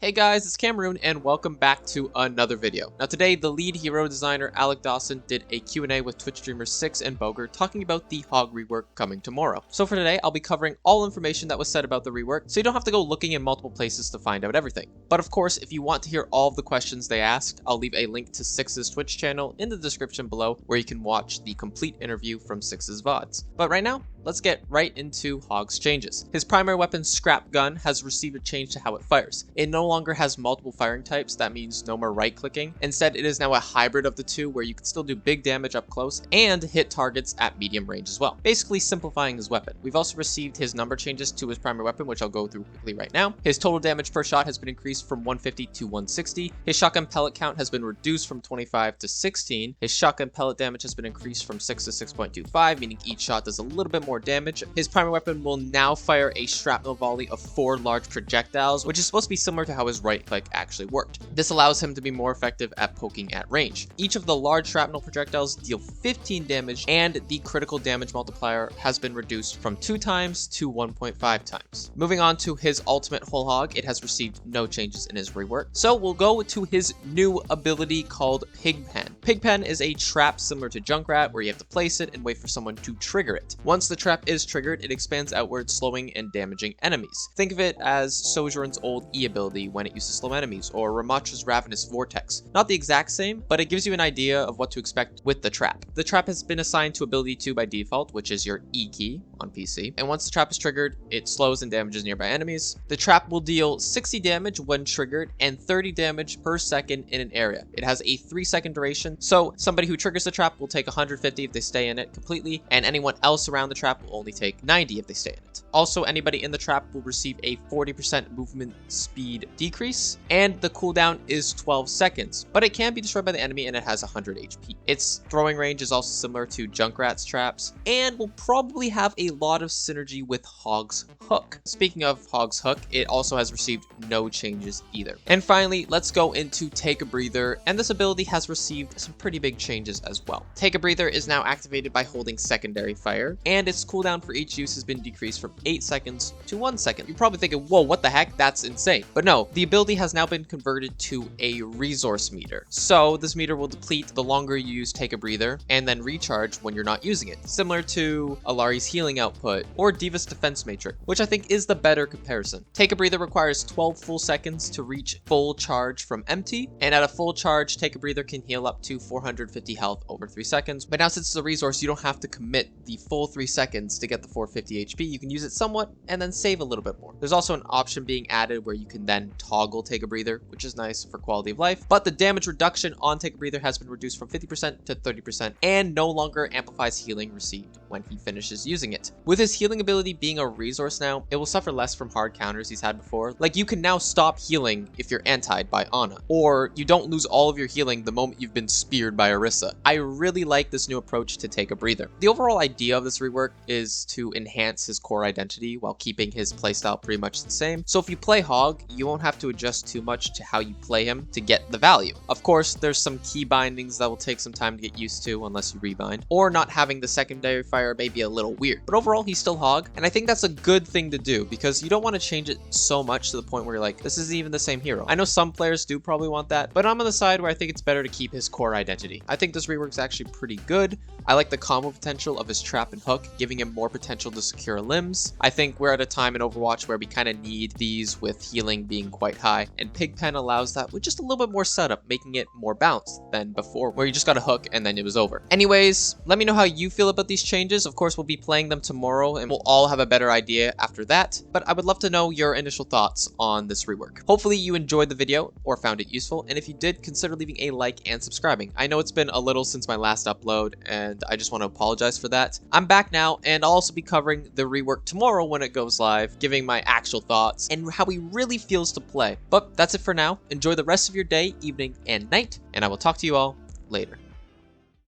Hey guys, it's Cameroon and welcome back to another video. Now today, the lead hero designer Alec Dawson did a Q&A with Twitch streamers Six and Boger talking about the Hog rework coming tomorrow. So for today, I'll be covering all information that was said about the rework, so you don't have to go looking in multiple places to find out everything. But of course, if you want to hear all of the questions they asked, I'll leave a link to Six's Twitch channel in the description below where you can watch the complete interview from Six's VODs. But right now, let's get right into Hog's changes. His primary weapon, Scrap Gun, has received a change to how it fires. It no longer has multiple firing types, that means no more right-clicking. Instead, it is now a hybrid of the two where you can still do big damage up close and hit targets at medium range as well, basically simplifying his weapon. We've also received his number changes to his primary weapon, which I'll go through quickly right now. His total damage per shot has been increased from 150 to 160. His shotgun pellet count has been reduced from 25 to 16. His shotgun pellet damage has been increased from 6 to 6.25, meaning each shot does a little bit more damage. His primary weapon will now fire a shrapnel volley of 4 large projectiles, which is supposed to be similar to how his right click actually worked. This allows him to be more effective at poking at range. Each of the large shrapnel projectiles deal 15 damage, and the critical damage multiplier has been reduced from 2 times to 1.5 times. Moving on to his ultimate whole hog, it has received no changes in his rework. So we'll go to his new ability called Pigpen. Pigpen is a trap similar to Junkrat where you have to place it and wait for someone to trigger it. Once the trap is triggered, it expands outward, slowing and damaging enemies. Think of it as Sojourn's old E ability when it used to slow enemies, or Ramacha's Ravenous Vortex. Not the exact same, but it gives you an idea of what to expect with the trap. The trap has been assigned to ability 2 by default, which is your E key on PC, and once the trap is triggered, it slows and damages nearby enemies. The trap will deal 60 damage when triggered and 30 damage per second in an area. It has a 3-second duration, so somebody who triggers the trap will take 150 if they stay in it completely, and anyone else around the trap will only take 90 if they stay in it. Also, anybody in the trap will receive a 40% movement speed decrease, and the cooldown is 12 seconds, but it can be destroyed by the enemy and it has 100 HP. Its throwing range is also similar to Junkrat's traps, and will probably have a lot of synergy with Hog's Hook. Speaking of Hog's Hook, it also has received no changes either. And finally, let's go into Take a Breather, and this ability has received some pretty big changes as well. Take a Breather is now activated by holding secondary fire, and its cooldown for each use has been decreased from 8 seconds to 1 second. You're probably thinking, whoa, what the heck? That's insane. But no, the ability has now been converted to a resource meter. So this meter will deplete the longer you use Take a Breather and then recharge when you're not using it, similar to Alari's healing output or Diva's defense matrix, which I think is the better comparison. Take a Breather requires 12 full seconds to reach full charge from empty, and at a full charge, Take a Breather can heal up to 450 health over 3 seconds. But now since it's a resource, you don't have to commit the full 3 seconds to get the 450 HP. You can use it somewhat and then save a little bit more. There's also an option being added where you can then toggle Take a Breather, which is nice for quality of life, but the damage reduction on Take a Breather has been reduced from 50% to 30% and no longer amplifies healing received when he finishes using it. With his healing ability being a resource now, it will suffer less from hard counters he's had before. Like, you can now stop healing if you're antied by Ana, or you don't lose all of your healing the moment you've been speared by Orisa. I really like this new approach to Take a Breather. The overall idea of this rework is to enhance his core identity while keeping his playstyle pretty much the same. So if you play Hog, you won't have to adjust too much to how you play him to get the value. Of course, there's some key bindings that will take some time to get used to unless you rebind, or not having the secondary fire may be a little weird. But overall, he's still Hog, and I think that's a good thing to do because you don't want to change it so much to the point where you're like, this isn't even the same hero. I know some players do probably want that, but I'm on the side where I think it's better to keep his core identity. I think this rework's actually pretty good. I like the combo potential of his trap and hook, giving him more potential to secure limbs. I think we're at a time in Overwatch where we kind of need these with healing being quite high, and Pigpen allows that with just a little bit more setup, making it more balanced than before where you just got a hook and then it was over. Anyways, let me know how you feel about these changes. Of course, we'll be playing them tomorrow and we'll all have a better idea after that, but I would love to know your initial thoughts on this rework. Hopefully you enjoyed the video or found it useful, and if you did, consider leaving a like and subscribing. I know it's been a little since my last upload and I just want to apologize for that. I'm back now, and I'll also be covering the rework tomorrow when it goes live, giving my actual thoughts and how he really feels to play. But that's it for now. Enjoy the rest of your day, evening, and night, and I will talk to you all later.